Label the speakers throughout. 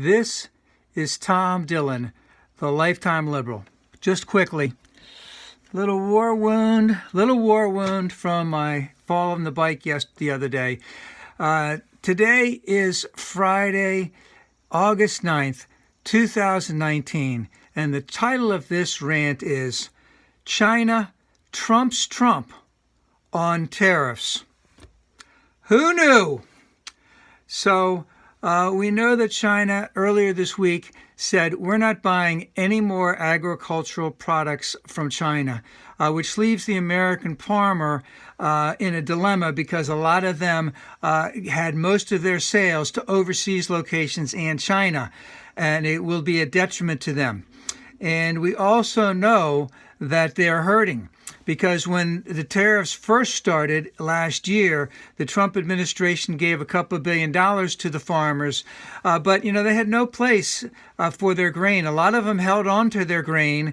Speaker 1: This is Tom Dillon, the lifetime liberal. Just quickly, little war wound from my fall on the bike the other day. Today is Friday, August 9th, 2019, and the title of this rant is China Trumps Trump on Tariffs. Who knew? So we know that China earlier this week said we're not buying any more agricultural products from China, which leaves the American farmer in a dilemma because a lot of them had most of their sales to overseas locations and China, and it will be a detriment to them. And we also know that they're hurting because when the tariffs first started last year, the Trump administration gave a couple of $2 billion to the farmers, but they had no place for their grain. A lot of them held on to their grain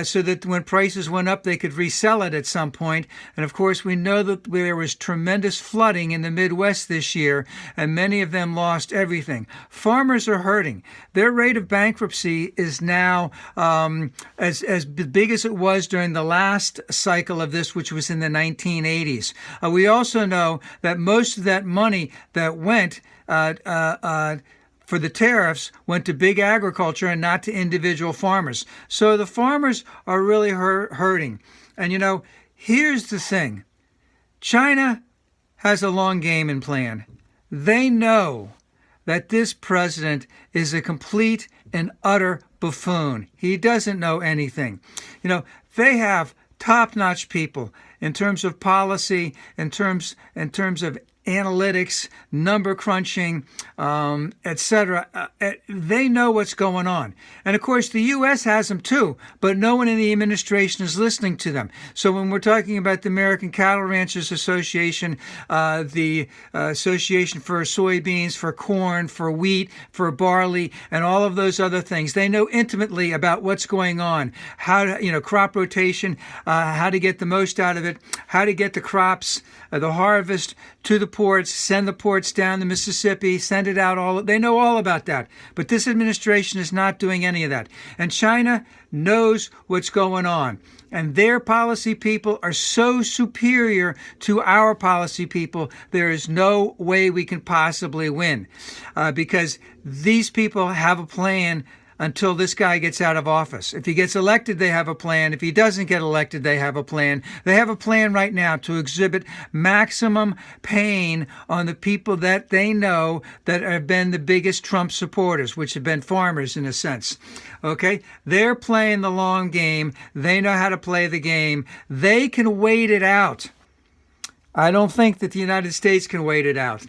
Speaker 1: so that when prices went up, they could resell it at some point. And of course, we know that there was tremendous flooding in the Midwest this year, and many of them lost everything. Farmers are hurting. Their rate of bankruptcy is now as big as it was during the last cycle of this, which was in the 1980s. We also know that most of that money that went for the tariffs went to big agriculture and not to individual farmers. So the farmers are really hurting. And here's the thing. China has a long game in plan. They know that this president is a complete and utter buffoon. He doesn't know anything. They have top-notch people in terms of policy, in terms of analytics, number crunching, etc. They know what's going on. And of course, the U.S. has them too, but no one in the administration is listening to them. So when we're talking about the American Cattle Ranchers Association, the Association for Soybeans, for corn, for wheat, for barley, and all of those other things, they know intimately about what's going on, how to, crop rotation, how to get the most out of it, how to get the crops, the harvest to the ports, send the ports down the Mississippi, send it out. They know all about that. But this administration is not doing any of that. And China knows what's going on. And their policy people are so superior to our policy people, there is no way we can possibly win. Because these people have a plan until this guy gets out of office. If he gets elected, they have a plan. If he doesn't get elected, they have a plan. They have a plan right now to exhibit maximum pain on the people that they know that have been the biggest Trump supporters, which have been farmers in a sense. Okay? They're playing the long game. They know how to play the game. They can wait it out. I don't think that the United States can wait it out.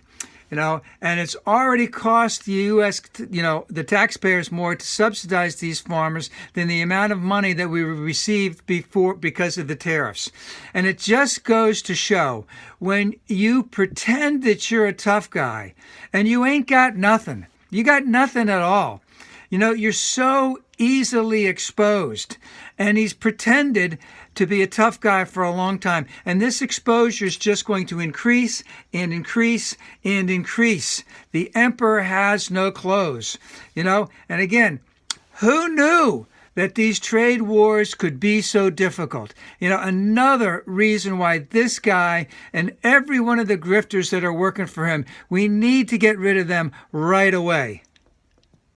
Speaker 1: And it's already cost the U.S., the taxpayers more to subsidize these farmers than the amount of money that we received before because of the tariffs. And it just goes to show when you pretend that you're a tough guy and you ain't got nothing, you got nothing at all. You're so easily exposed. And he's pretended to be a tough guy for a long time. And this exposure is just going to increase and increase and increase. The emperor has no clothes, And again, who knew that these trade wars could be so difficult? Another reason why this guy and every one of the grifters that are working for him, we need to get rid of them right away.